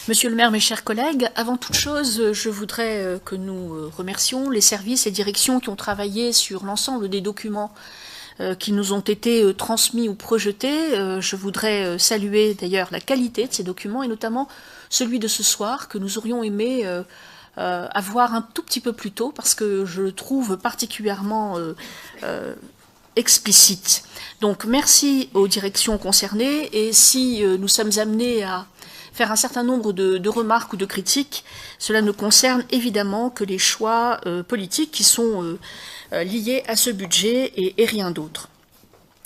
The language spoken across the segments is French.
Monsieur le maire, mes chers collègues, avant toute chose, je voudrais que nous remercions les services et directions qui ont travaillé sur l'ensemble des documents qui nous ont été transmis ou projetés. Je voudrais saluer d'ailleurs la qualité de ces documents et notamment celui de ce soir que nous aurions aimé avoir un tout petit peu plus tôt parce que je le trouve particulièrement explicite. Donc merci aux directions concernées et si nous sommes amenés à faire un certain nombre de remarques ou de critiques, cela ne concerne évidemment que les choix politiques qui sont liés à ce budget et rien d'autre.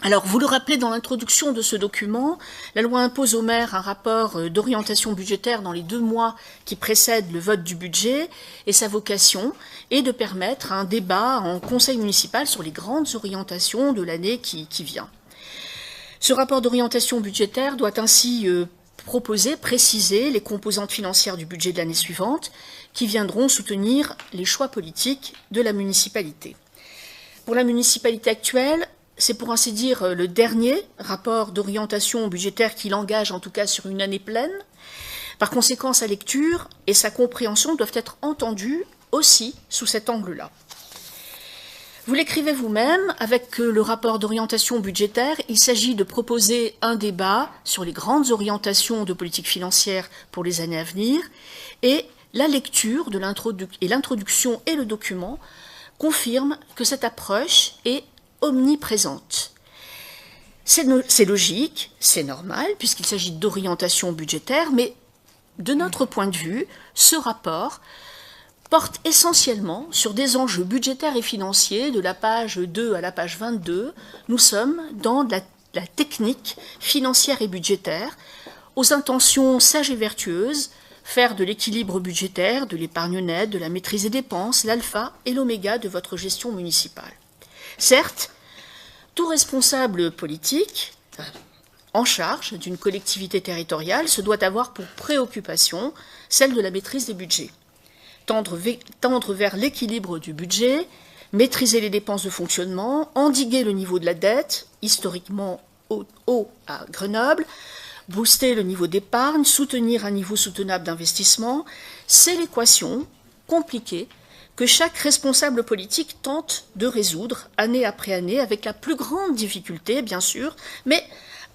Alors, vous le rappelez dans l'introduction de ce document, la loi impose au maire un rapport d'orientation budgétaire dans les 2 mois qui précèdent le vote du budget, et sa vocation est de permettre un débat en conseil municipal sur les grandes orientations de l'année qui vient. Ce rapport d'orientation budgétaire doit ainsi proposer, préciser les composantes financières du budget de l'année suivante qui viendront soutenir les choix politiques de la municipalité. Pour la municipalité actuelle, c'est pour ainsi dire le dernier rapport d'orientation budgétaire qui l'engage en tout cas sur une année pleine. Par conséquent, sa lecture et sa compréhension doivent être entendues aussi sous cet angle-là. Vous l'écrivez vous-même, avec le rapport d'orientation budgétaire, il s'agit de proposer un débat sur les grandes orientations de politique financière pour les années à venir, et la lecture de l'introduction et le document confirment que cette approche est omniprésente. C'est logique, c'est normal, puisqu'il s'agit d'orientation budgétaire, mais de notre point de vue, ce rapport porte essentiellement sur des enjeux budgétaires et financiers de la page 2 à la page 22. Nous sommes dans la technique financière et budgétaire, aux intentions sages et vertueuses, faire de l'équilibre budgétaire, de l'épargne nette, de la maîtrise des dépenses, l'alpha et l'oméga de votre gestion municipale. Certes, tout responsable politique en charge d'une collectivité territoriale se doit avoir pour préoccupation celle de la maîtrise des budgets. Tendre vers l'équilibre du budget, maîtriser les dépenses de fonctionnement, endiguer le niveau de la dette, historiquement haut à Grenoble, booster le niveau d'épargne, soutenir un niveau soutenable d'investissement, c'est l'équation compliquée que chaque responsable politique tente de résoudre année après année avec la plus grande difficulté, bien sûr, mais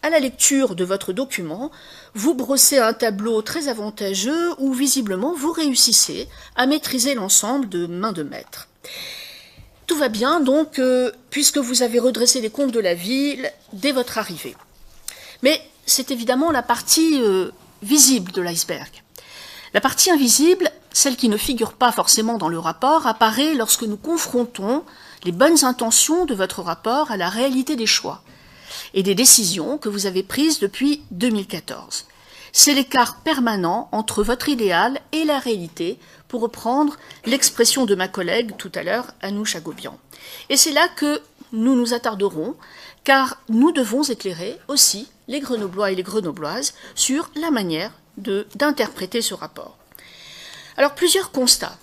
à la lecture de votre document, vous brossez un tableau très avantageux où visiblement vous réussissez à maîtriser l'ensemble de main de maître. Tout va bien donc, puisque vous avez redressé les comptes de la ville dès votre arrivée. Mais c'est évidemment la partie visible de l'iceberg. La partie invisible, celle qui ne figure pas forcément dans le rapport, apparaît lorsque nous confrontons les bonnes intentions de votre rapport à la réalité des choix et des décisions que vous avez prises depuis 2014. C'est l'écart permanent entre votre idéal et la réalité, pour reprendre l'expression de ma collègue tout à l'heure, Anouche Agobian. Et c'est là que nous nous attarderons, car nous devons éclairer aussi les Grenoblois et les Grenobloises sur la manière d'interpréter ce rapport. Alors, plusieurs constats.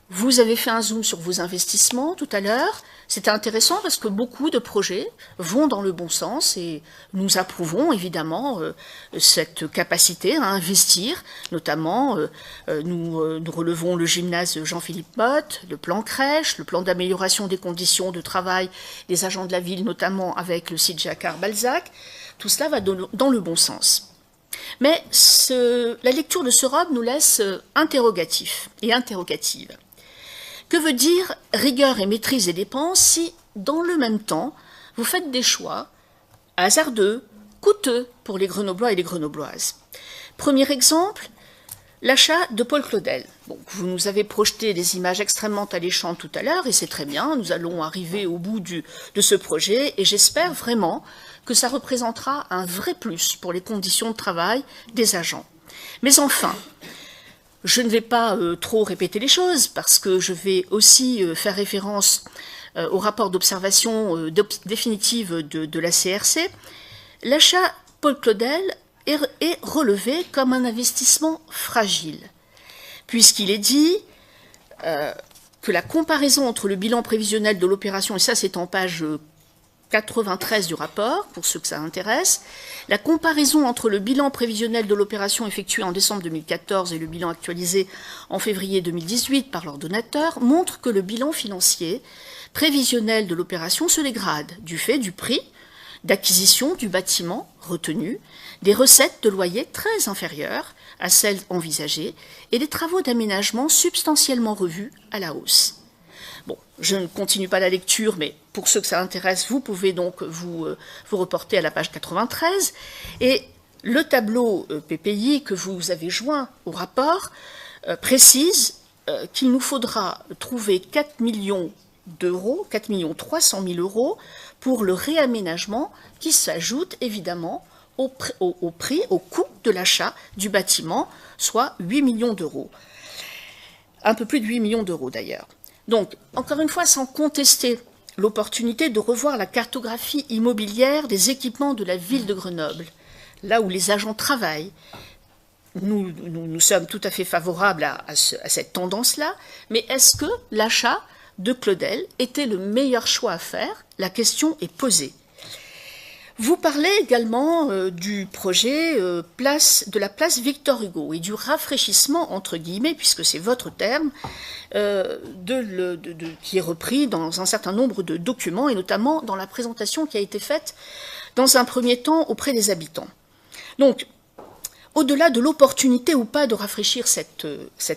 Vous avez fait un zoom sur vos investissements tout à l'heure. C'était intéressant parce que beaucoup de projets vont dans le bon sens et nous approuvons évidemment cette capacité à investir. Notamment, nous relevons le gymnase Jean-Philippe Motte, le plan crèche, le plan d'amélioration des conditions de travail des agents de la ville, notamment avec le site Jacquard-Balzac. Tout cela va dans le bon sens. Mais la lecture de ce ROB nous laisse interrogatifs et interrogatives. Que veut dire rigueur et maîtrise des dépenses si, dans le même temps, vous faites des choix hasardeux, coûteux pour les Grenoblois et les Grenobloises? Premier exemple, l'achat de Paul Claudel. Bon, vous nous avez projeté des images extrêmement alléchantes tout à l'heure, et c'est très bien, nous allons arriver au bout de ce projet, et j'espère vraiment que ça représentera un vrai plus pour les conditions de travail des agents. Mais enfin, je ne vais pas trop répéter les choses, parce que je vais aussi faire référence au rapport d'observation définitive de la CRC. L'achat Paul Claudel est relevé comme un investissement fragile, puisqu'il est dit que la comparaison entre le bilan prévisionnel de l'opération, et ça c'est en page 93 du rapport, pour ceux que ça intéresse, la comparaison entre le bilan prévisionnel de l'opération effectuée en décembre 2014 et le bilan actualisé en février 2018 par l'ordonnateur montre que le bilan financier prévisionnel de l'opération se dégrade du fait du prix d'acquisition du bâtiment retenu, des recettes de loyer très inférieures à celles envisagées et des travaux d'aménagement substantiellement revus à la hausse. Bon, je ne continue pas la lecture, mais pour ceux que ça intéresse, vous pouvez donc vous reporter à la page 93. Et le tableau PPI que vous avez joint au rapport précise qu'il nous faudra trouver 4 millions d'euros, 4 300 000 euros pour le réaménagement qui s'ajoute évidemment au prix, au coût de l'achat du bâtiment, soit 8 millions d'euros. Un peu plus de 8 millions d'euros d'ailleurs. Donc, encore une fois, sans contester l'opportunité de revoir la cartographie immobilière des équipements de la ville de Grenoble, là où les agents travaillent, nous sommes tout à fait favorables à cette tendance-là, mais est-ce que l'achat de Claudel était le meilleur choix à faire? La question est posée. Vous parlez également du projet de la place Victor Hugo et du rafraîchissement, entre guillemets, puisque c'est votre terme, qui est repris dans un certain nombre de documents, et notamment dans la présentation qui a été faite dans un premier temps auprès des habitants. Donc, au-delà de l'opportunité ou pas de rafraîchir cette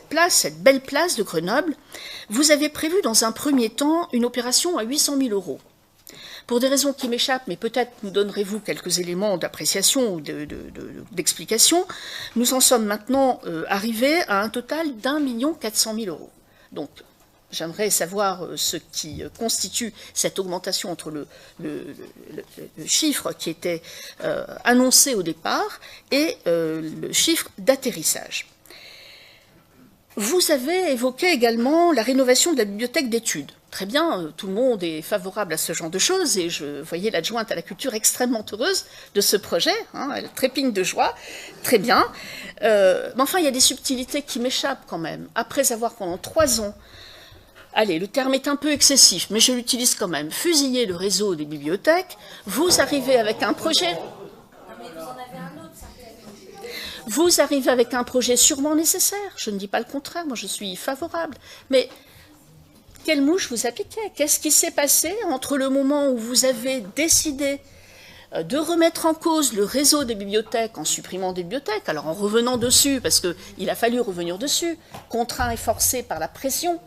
place, cette belle place de Grenoble, vous avez prévu dans un premier temps une opération à 800 000 euros. Pour des raisons qui m'échappent, mais peut-être nous donnerez-vous quelques éléments d'appréciation ou d'explication, nous en sommes maintenant arrivés à un total d'1 400 000 euros. Donc, j'aimerais savoir ce qui constitue cette augmentation entre le chiffre qui était annoncé au départ et le chiffre d'atterrissage. Vous avez évoqué également la rénovation de la bibliothèque d'études. Très bien, tout le monde est favorable à ce genre de choses et je voyais l'adjointe à la culture extrêmement heureuse de ce projet, hein, elle trépigne de joie, très bien. Mais enfin, il y a des subtilités qui m'échappent quand même. Après avoir pendant 3 ans, allez, le terme est un peu excessif, mais je l'utilise quand même, fusillé le réseau des bibliothèques, vous arrivez avec un projet... Vous arrivez avec un projet sûrement nécessaire, je ne dis pas le contraire, moi je suis favorable, mais quelle mouche vous a piqué? Qu'est-ce qui s'est passé entre le moment où vous avez décidé de remettre en cause le réseau des bibliothèques en supprimant des bibliothèques, alors en revenant dessus, parce qu'il a fallu revenir dessus, contraint et forcé par la pression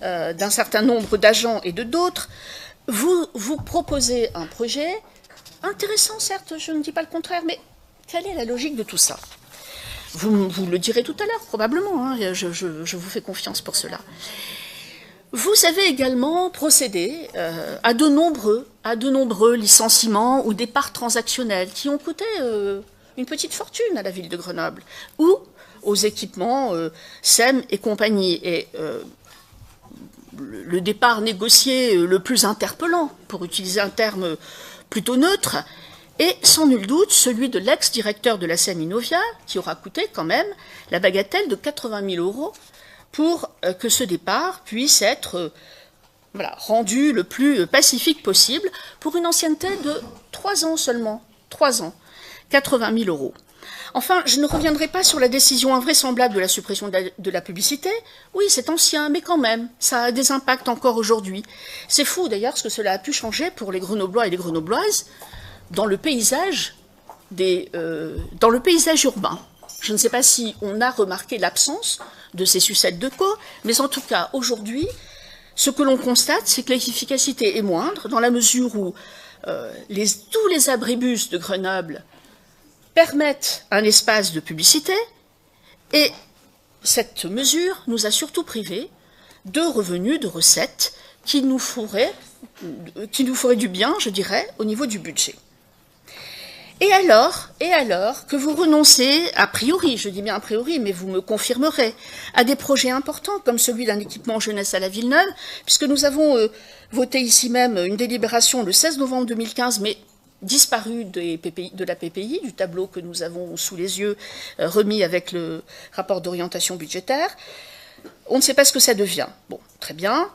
d'un certain nombre d'agents et de d'autres, vous proposez un projet intéressant, certes, je ne dis pas le contraire, mais quelle est la logique de tout ça? Vous le direz tout à l'heure, probablement, hein, je vous fais confiance pour cela. Vous avez également procédé à de nombreux licenciements ou départs transactionnels qui ont coûté une petite fortune à la ville de Grenoble ou aux équipements SEM et compagnie. Et le départ négocié le plus interpellant, pour utiliser un terme plutôt neutre, et sans nul doute celui de l'ex-directeur de la SEM Innovia, qui aura coûté quand même la bagatelle de 80 000 euros pour que ce départ puisse être rendu le plus pacifique possible pour une ancienneté de 3 ans seulement. 3 ans, 80 000 euros. Enfin, je ne reviendrai pas sur la décision invraisemblable de la suppression de la publicité. Oui, c'est ancien, mais quand même, ça a des impacts encore aujourd'hui. C'est fou d'ailleurs ce que cela a pu changer pour les Grenoblois et les Grenobloises dans le paysage urbain. Je ne sais pas si on a remarqué l'absence de ces sucettes de co, mais en tout cas, aujourd'hui, ce que l'on constate, c'est que l'efficacité est moindre, dans la mesure où tous les abribus de Grenoble permettent un espace de publicité, et cette mesure nous a surtout privés de revenus, de recettes, qui nous feraient du bien, je dirais, au niveau du budget. Et alors que vous renoncez, a priori, je dis bien a priori, mais vous me confirmerez, à des projets importants comme celui d'un équipement jeunesse à la Villeneuve, puisque nous avons voté ici même une délibération le 16 novembre 2015, mais disparue de la PPI, du tableau que nous avons sous les yeux, remis avec le rapport d'orientation budgétaire. On ne sait pas ce que ça devient. Bon, très bien.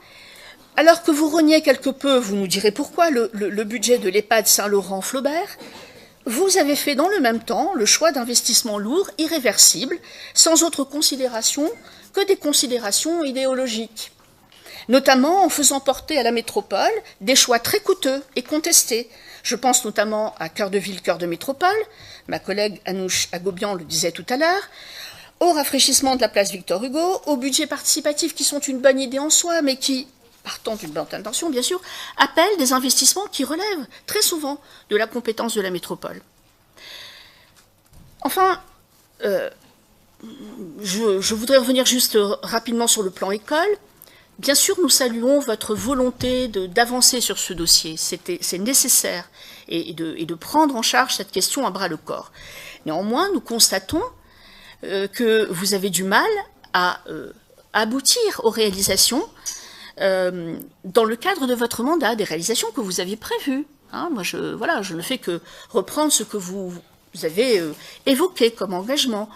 Alors que vous reniez quelque peu, vous nous direz pourquoi, le budget de l'EHPAD Saint-Laurent-Flaubert, vous avez fait dans le même temps le choix d'investissements lourds, irréversibles, sans autre considération que des considérations idéologiques, notamment en faisant porter à la métropole des choix très coûteux et contestés. Je pense notamment à Cœur de Ville, Cœur de Métropole, ma collègue Anouche Agobian le disait tout à l'heure, au rafraîchissement de la place Victor Hugo, aux budgets participatifs qui sont une bonne idée en soi, mais qui, partant d'une bonne intention bien sûr, appellent des investissements qui relèvent très souvent de la compétence de la métropole. Enfin, je voudrais revenir juste rapidement sur le plan école. Bien sûr, nous saluons votre volonté d'avancer sur ce dossier. C'est nécessaire et de prendre en charge cette question à bras-le-corps. Néanmoins, nous constatons que vous avez du mal à aboutir aux réalisations dans le cadre de votre mandat, des réalisations que vous aviez prévues. Hein, moi, je ne fais que reprendre ce que vous avez évoqué comme engagement.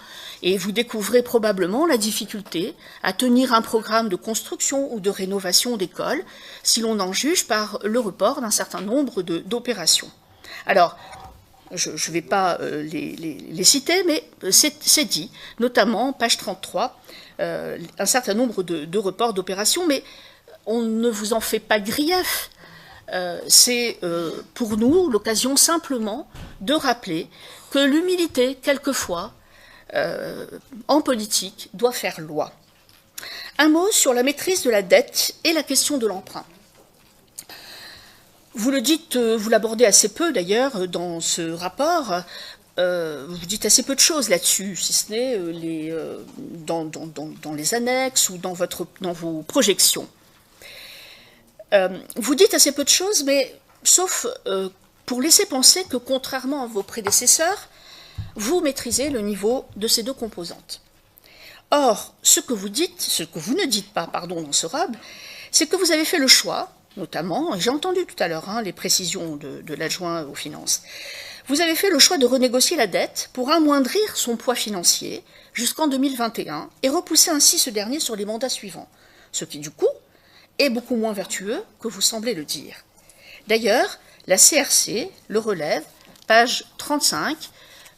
Et vous découvrez probablement la difficulté à tenir un programme de construction ou de rénovation d'écoles, si l'on en juge par le report d'un certain nombre d'opérations. Alors, je ne vais pas les citer, mais c'est dit, notamment, page 33, un certain nombre de reports d'opérations, mais on ne vous en fait pas grief. C'est pour nous l'occasion simplement de rappeler que l'humilité, quelquefois, en politique, doit faire loi. Un mot sur la maîtrise de la dette et la question de l'emprunt. Vous le dites, vous l'abordez assez peu d'ailleurs dans ce rapport, vous dites assez peu de choses là-dessus, si ce n'est dans les annexes ou dans vos projections. Vous dites assez peu de choses, mais sauf pour laisser penser que, contrairement à vos prédécesseurs, vous maîtrisez le niveau de ces deux composantes. Or, ce que vous ne dites pas, dans ce RAB, c'est que vous avez fait le choix, notamment, et j'ai entendu tout à l'heure les précisions de l'adjoint aux finances, vous avez fait le choix de renégocier la dette pour amoindrir son poids financier jusqu'en 2021 et repousser ainsi ce dernier sur les mandats suivants, ce qui, du coup, est beaucoup moins vertueux que vous semblez le dire. D'ailleurs, la CRC le relève, page 35,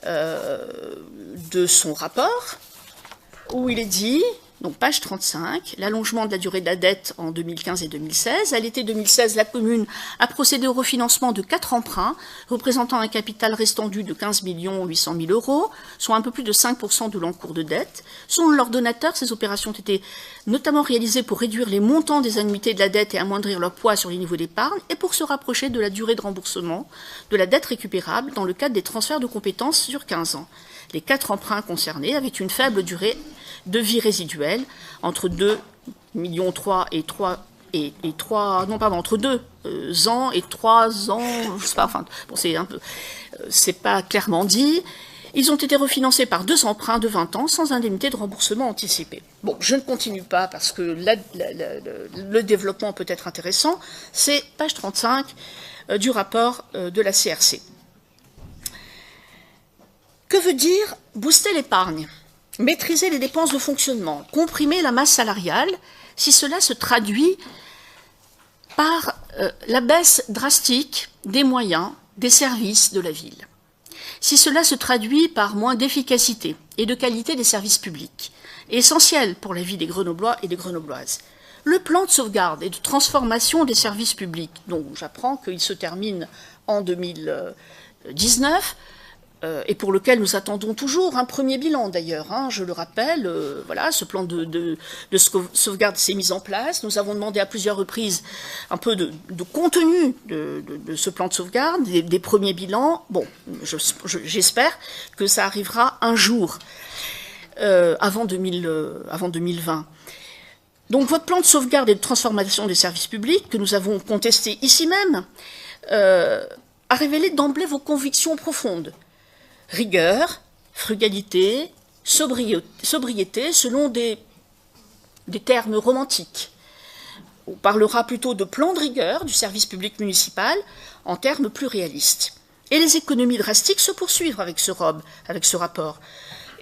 de son rapport, où il est dit, donc page 35, l'allongement de la durée de la dette en 2015 et 2016. À l'été 2016, la commune a procédé au refinancement de 4 emprunts, représentant un capital restant dû de 15 800 000 €, soit un peu plus de 5% de l'encours de dette. Selon leurs donateurs, ces opérations ont été notamment réalisées pour réduire les montants des annuités de la dette et amoindrir leur poids sur les niveaux d'épargne, et pour se rapprocher de la durée de remboursement de la dette récupérable dans le cadre des transferts de compétences sur 15 ans. Les 4 emprunts concernés avaient une faible durée de vie résiduelle, entre 2,3 millions entre 2 ans et 3 ans, je sais pas, enfin, bon, c'est pas clairement dit. Ils ont été refinancés par 2 emprunts de 20 ans sans indemnité de remboursement anticipé. Bon, je ne continue pas parce que le développement peut être intéressant. C'est page 35 du rapport de la CRC. Que veut dire booster l'épargne, maîtriser les dépenses de fonctionnement, comprimer la masse salariale, si cela se traduit par la baisse drastique des moyens des services de la ville, si cela se traduit par moins d'efficacité et de qualité des services publics, essentiels pour la vie des Grenoblois et des Grenobloises. Le plan de sauvegarde et de transformation des services publics, dont j'apprends qu'il se termine en 2019, et pour lequel nous attendons toujours un premier bilan d'ailleurs, je le rappelle, voilà, ce plan de sauvegarde s'est mis en place. Nous avons demandé à plusieurs reprises un peu de contenu de ce plan de sauvegarde, des premiers bilans. Bon, j'espère que ça arrivera un jour, avant 2020. Donc votre plan de sauvegarde et de transformation des services publics, que nous avons contesté ici même, a révélé d'emblée vos convictions profondes. Rigueur, frugalité, sobriété, selon des termes romantiques. On parlera plutôt de plan de rigueur du service public municipal en termes plus réalistes. Et les économies drastiques se poursuivent avec ce rapport.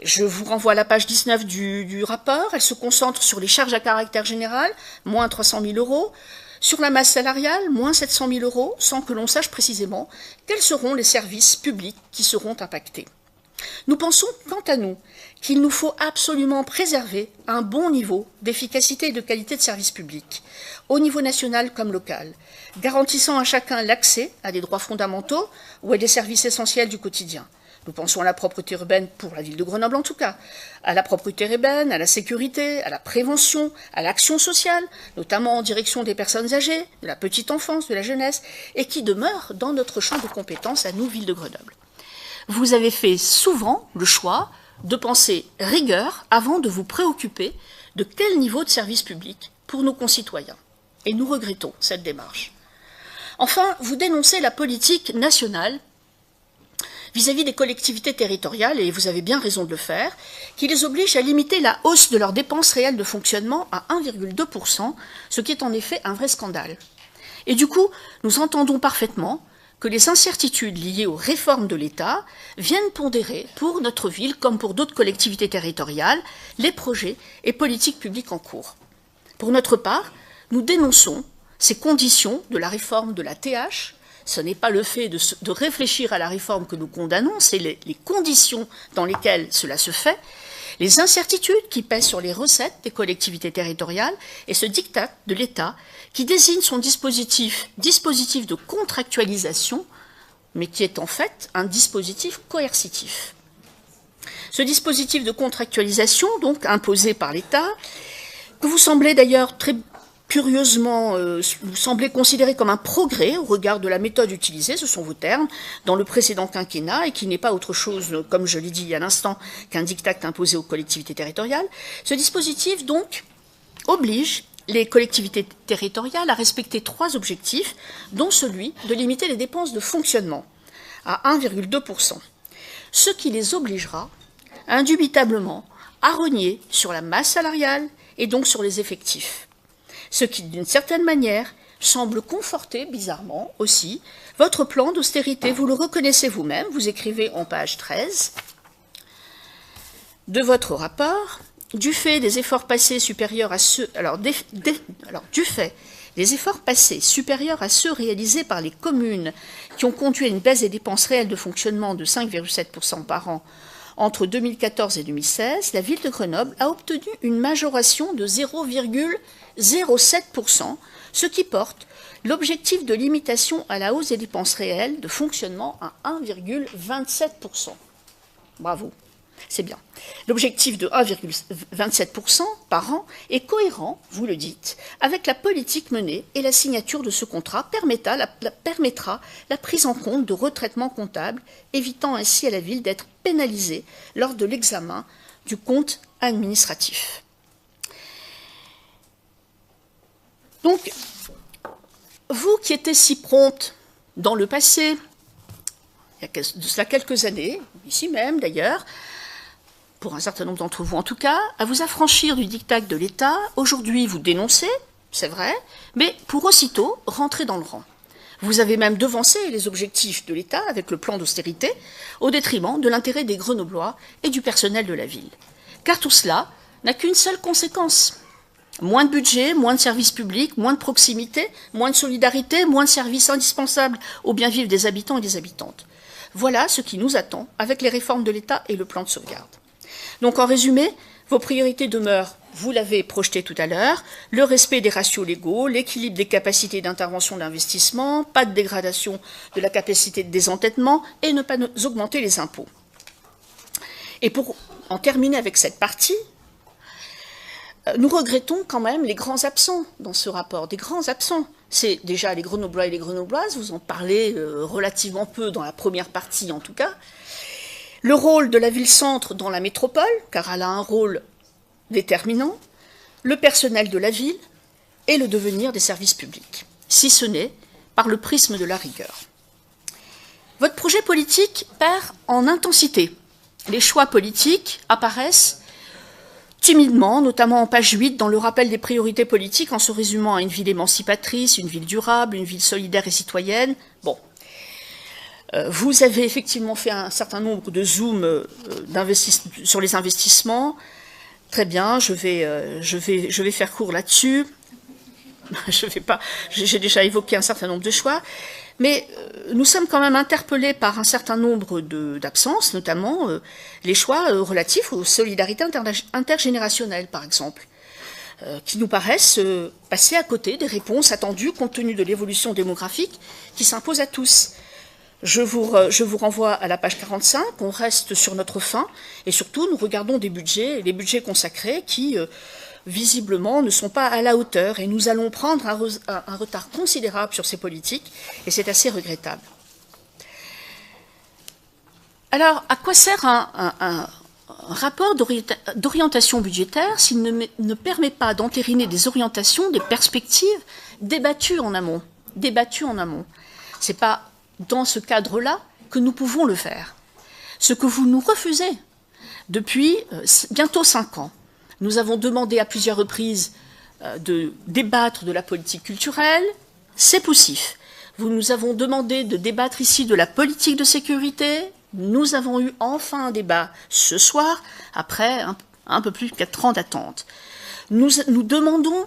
Je vous renvoie à la page 19 du rapport. Elle se concentre sur les charges à caractère général, moins 300 000 €, Sur la masse salariale, moins 700 000 euros, sans que l'on sache précisément quels seront les services publics qui seront impactés. Nous pensons, quant à nous, qu'il nous faut absolument préserver un bon niveau d'efficacité et de qualité de service public, au niveau national comme local, garantissant à chacun l'accès à des droits fondamentaux ou à des services essentiels du quotidien. Nous pensons à la propreté urbaine, pour la ville de Grenoble en tout cas, à la propreté urbaine, à la sécurité, à la prévention, à l'action sociale, notamment en direction des personnes âgées, de la petite enfance, de la jeunesse, et qui demeurent dans notre champ de compétences à nous, ville de Grenoble. Vous avez fait souvent le choix de penser rigueur avant de vous préoccuper de quel niveau de service public pour nos concitoyens. Et nous regrettons cette démarche. Enfin, vous dénoncez la politique nationale vis-à-vis des collectivités territoriales, et vous avez bien raison de le faire, qui les oblige à limiter la hausse de leurs dépenses réelles de fonctionnement à 1,2%, ce qui est en effet un vrai scandale. Et du coup, nous entendons parfaitement que les incertitudes liées aux réformes de l'État viennent pondérer pour notre ville, comme pour d'autres collectivités territoriales, les projets et politiques publiques en cours. Pour notre part, nous dénonçons ces conditions de la réforme de la TH. Ce n'est pas le fait de réfléchir à la réforme que nous condamnons, c'est les conditions dans lesquelles cela se fait, les incertitudes qui pèsent sur les recettes des collectivités territoriales et ce diktat de l'État qui désigne son dispositif de contractualisation, mais qui est en fait un dispositif coercitif. Ce dispositif de contractualisation, donc imposé par l'État, que vous semblez d'ailleurs très curieusement, vous semblez considérer comme un progrès au regard de la méthode utilisée, ce sont vos termes, dans le précédent quinquennat, et qui n'est pas autre chose, comme je l'ai dit à l'instant, qu'un diktat imposé aux collectivités territoriales. Ce dispositif, donc, oblige les collectivités territoriales à respecter 3 objectifs, dont celui de limiter les dépenses de fonctionnement à 1,2%, ce qui les obligera indubitablement à rogner sur la masse salariale et donc sur les effectifs. Ce qui, d'une certaine manière, semble conforter, bizarrement aussi, votre plan d'austérité. Vous le reconnaissez vous-même, vous écrivez en page 13 de votre rapport, du fait des efforts passés supérieurs à ceux... du fait des efforts passés supérieurs à ceux réalisés par les communes qui ont conduit à une baisse des dépenses réelles de fonctionnement de 5,7% par an entre 2014 et 2016, la ville de Grenoble a obtenu une majoration de 0,07%, ce qui porte l'objectif de limitation à la hausse des dépenses réelles de fonctionnement à 1,27%. Bravo, c'est bien. L'objectif de 1,27% par an est cohérent, vous le dites, avec la politique menée, et la signature de ce contrat permettra la prise en compte de retraitements comptables, évitant ainsi à la ville d'être pénalisée lors de l'examen du compte administratif. Donc, vous qui étiez si prompte dans le passé, il y a de cela quelques années, ici même d'ailleurs, pour un certain nombre d'entre vous en tout cas, à vous affranchir du diktat de l'État, aujourd'hui vous dénoncez, c'est vrai, mais pour aussitôt rentrer dans le rang. Vous avez même devancé les objectifs de l'État avec le plan d'austérité, au détriment de l'intérêt des Grenoblois et du personnel de la ville. Car tout cela n'a qu'une seule conséquence. Moins de budget, moins de services publics, moins de proximité, moins de solidarité, moins de services indispensables au bien vivre des habitants et des habitantes. Voilà ce qui nous attend avec les réformes de l'État et le plan de sauvegarde. Donc en résumé, vos priorités demeurent, vous l'avez projeté tout à l'heure, le respect des ratios légaux, l'équilibre des capacités d'intervention d'investissement, pas de dégradation de la capacité de désendettement et ne pas augmenter les impôts. Et pour en terminer avec cette partie, nous regrettons quand même les grands absents dans ce rapport, des grands absents. C'est déjà les Grenoblois et les Grenobloises, vous en parlez relativement peu dans la première partie en tout cas. Le rôle de la ville-centre dans la métropole, car elle a un rôle déterminant, le personnel de la ville et le devenir des services publics, si ce n'est par le prisme de la rigueur. Votre projet politique perd en intensité. Les choix politiques apparaissent timidement, notamment en page 8, dans le rappel des priorités politiques, en se résumant à une ville émancipatrice, une ville durable, une ville solidaire et citoyenne. Bon. Vous avez effectivement fait un certain nombre de zooms sur les investissements. Très bien, je vais faire court là-dessus. j'ai déjà évoqué un certain nombre de choix, mais nous sommes quand même interpellés par un certain nombre d'absences, notamment les choix relatifs aux solidarités intergénérationnelles, par exemple, qui nous paraissent passer à côté des réponses attendues compte tenu de l'évolution démographique qui s'impose à tous. Je vous renvoie à la page 45, on reste sur notre faim, et surtout nous regardons les budgets consacrés qui, visiblement, ne sont pas à la hauteur, et nous allons prendre un retard considérable sur ces politiques, et c'est assez regrettable. Alors, à quoi sert un rapport d'orientation budgétaire s'il ne permet pas d'entériner des orientations, des perspectives débattues en amont? C'est pas dans ce cadre-là que nous pouvons le faire. Ce que vous nous refusez depuis bientôt 5 ans. Nous avons demandé à plusieurs reprises de débattre de la politique culturelle, c'est poussif. Nous avons demandé de débattre ici de la politique de sécurité, nous avons eu enfin un débat ce soir, après un peu plus de 4 ans d'attente. Nous demandons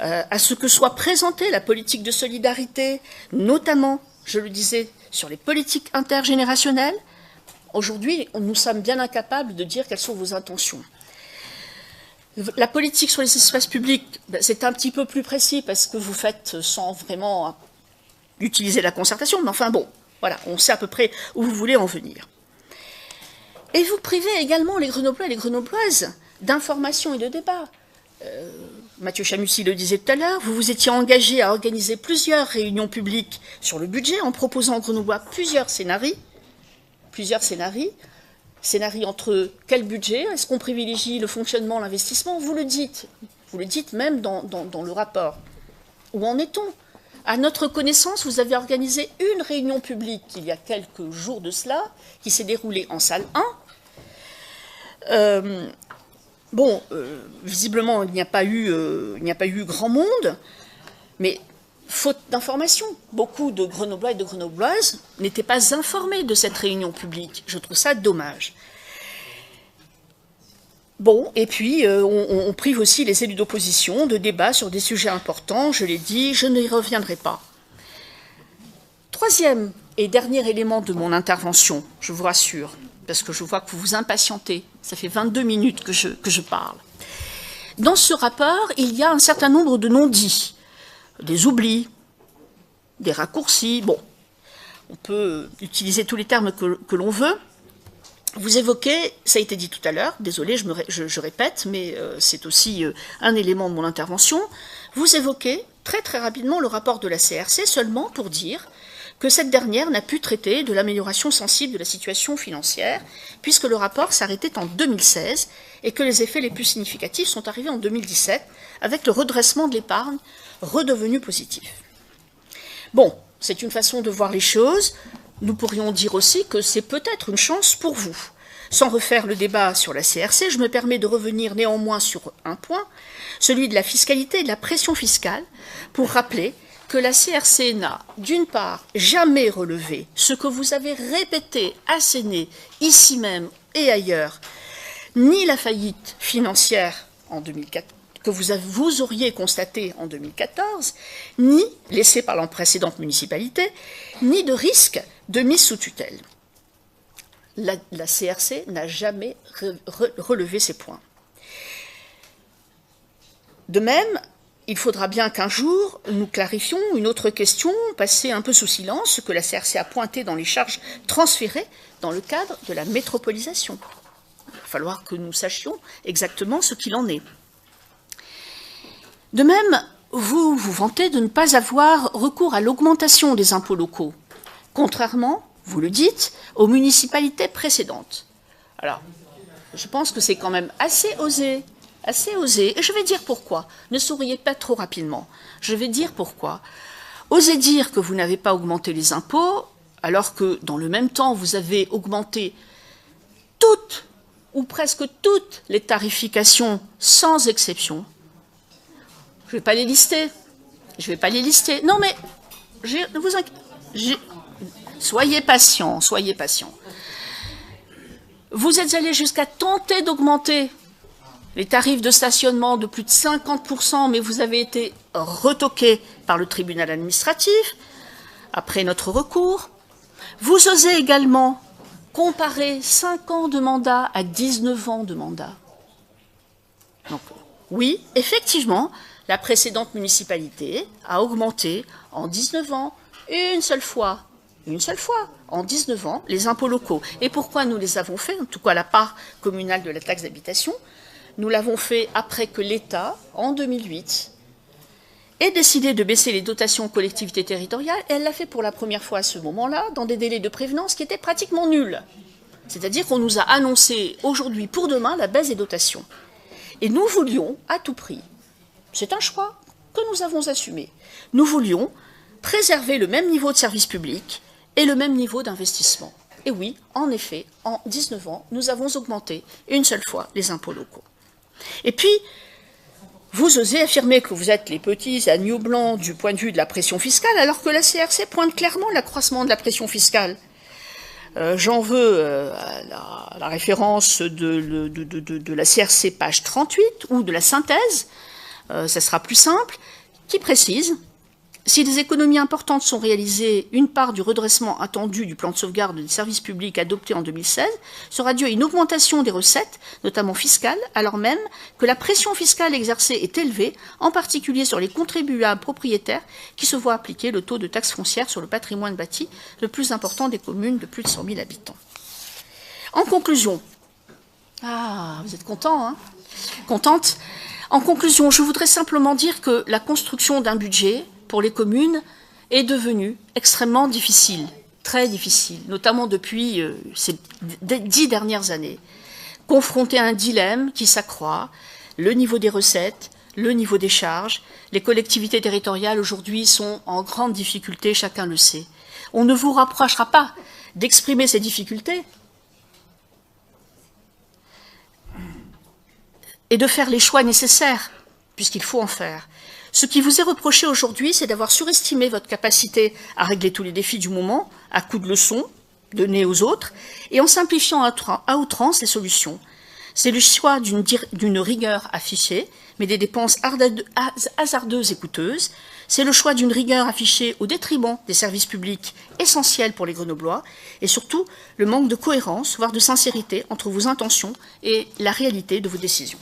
à ce que soit présentée la politique de solidarité, notamment, je le disais, sur les politiques intergénérationnelles. Aujourd'hui, nous sommes bien incapables de dire quelles sont vos intentions. La politique sur les espaces publics, c'est un petit peu plus précis parce que vous faites sans vraiment utiliser la concertation, mais enfin bon, voilà, on sait à peu près où vous voulez en venir. Et vous privez également les Grenoblois et les Grenobloises d'information et de débat. Mathieu Chamussi le disait tout à l'heure, vous vous étiez engagé à organiser plusieurs réunions publiques sur le budget en proposant aux Grenoblois plusieurs scénarios. Scénarii entre quel budget, est-ce qu'on privilégie le fonctionnement, l'investissement? Vous le dites même dans le rapport. Où en est-on? À notre connaissance, vous avez organisé une réunion publique il y a quelques jours de cela, qui s'est déroulée en salle 1. Visiblement, il n'y a pas eu grand monde, mais faute d'information. Beaucoup de Grenoblois et de Grenobloises n'étaient pas informés de cette réunion publique. Je trouve ça dommage. Bon, et puis on prive aussi les élus d'opposition de débats sur des sujets importants, je l'ai dit, je n'y reviendrai pas. Troisième et dernier élément de mon intervention, je vous rassure, parce que je vois que vous vous impatientez, ça fait 22 minutes que je parle. Dans ce rapport, il y a un certain nombre de non-dits, des oublis, des raccourcis, bon, on peut utiliser tous les termes que l'on veut. Vous évoquez, ça a été dit tout à l'heure, désolé, je répète, mais c'est aussi un élément de mon intervention, vous évoquez très très rapidement le rapport de la CRC seulement pour dire que cette dernière n'a pu traiter de l'amélioration sensible de la situation financière, puisque le rapport s'arrêtait en 2016 et que les effets les plus significatifs sont arrivés en 2017, avec le redressement de l'épargne redevenu positif. Bon, c'est une façon de voir les choses. Nous pourrions dire aussi que c'est peut-être une chance pour vous. Sans refaire le débat sur la CRC, je me permets de revenir néanmoins sur un point, celui de la fiscalité et de la pression fiscale, pour rappeler que la CRC n'a, d'une part, jamais relevé ce que vous avez répété, asséné, ici même et ailleurs, ni la faillite financière en 2014, que vous auriez constaté en 2014, ni laissé par la précédente municipalité, ni de risque de mise sous tutelle. La CRC n'a jamais relevé ces points. De même, il faudra bien qu'un jour, nous clarifions une autre question, passée un peu sous silence, que la CRC a pointé dans les charges transférées dans le cadre de la métropolisation. Il va falloir que nous sachions exactement ce qu'il en est. De même, vous vous vantez de ne pas avoir recours à l'augmentation des impôts locaux, contrairement, vous le dites, aux municipalités précédentes. Alors, je pense que c'est quand même assez osé, et je vais dire pourquoi. Ne souriez pas trop rapidement. Je vais dire pourquoi. Osez dire que vous n'avez pas augmenté les impôts, alors que, dans le même temps, vous avez augmenté toutes, ou presque toutes, les tarifications, sans exception. Je ne vais pas les lister. Non, mais soyez patient. Vous êtes allé jusqu'à tenter d'augmenter les tarifs de stationnement de plus de 50%, mais vous avez été retoqué par le tribunal administratif, après notre recours. Vous osez également comparer 5 ans de mandat à 19 ans de mandat. Donc, oui, effectivement, la précédente municipalité a augmenté en 19 ans, une seule fois, en 19 ans, les impôts locaux. Et pourquoi nous les avons fait, en tout cas la part communale de la taxe d'habitation? Nous l'avons fait après que l'État, en 2008, ait décidé de baisser les dotations aux collectivités territoriales, et elle l'a fait pour la première fois à ce moment-là, dans des délais de prévenance qui étaient pratiquement nuls. C'est-à-dire qu'on nous a annoncé aujourd'hui pour demain la baisse des dotations. Et nous voulions, à tout prix, c'est un choix que nous avons assumé, nous voulions préserver le même niveau de service public et le même niveau d'investissement. Et oui, en effet, en 19 ans, nous avons augmenté une seule fois les impôts locaux. Et puis, vous osez affirmer que vous êtes les petits agneaux blancs du point de vue de la pression fiscale, alors que la CRC pointe clairement l'accroissement de la pression fiscale. J'en veux à la référence de la CRC page 38 ou de la synthèse, ça sera plus simple, qui précise: si des économies importantes sont réalisées, une part du redressement attendu du plan de sauvegarde des services publics adopté en 2016 sera due à une augmentation des recettes, notamment fiscales, alors même que la pression fiscale exercée est élevée, en particulier sur les contribuables propriétaires qui se voient appliquer le taux de taxe foncière sur le patrimoine bâti le plus important des communes de plus de 100 000 habitants. En conclusion, vous êtes contents, hein? Contente. En conclusion, je voudrais simplement dire que la construction d'un budget pour les communes est devenue extrêmement difficile, très difficile, notamment depuis ces 10 dernières années, confrontée à un dilemme qui s'accroît, le niveau des recettes, le niveau des charges. Les collectivités territoriales aujourd'hui sont en grande difficulté, chacun le sait. On ne vous rapprochera pas d'exprimer ces difficultés et de faire les choix nécessaires, puisqu'il faut en faire. Ce qui vous est reproché aujourd'hui, c'est d'avoir surestimé votre capacité à régler tous les défis du moment, à coups de leçons données aux autres, et en simplifiant à outrance les solutions. C'est le choix d'une rigueur affichée, mais des dépenses hasardeuses et coûteuses. C'est le choix d'une rigueur affichée au détriment des services publics essentiels pour les Grenoblois, et surtout le manque de cohérence, voire de sincérité entre vos intentions et la réalité de vos décisions.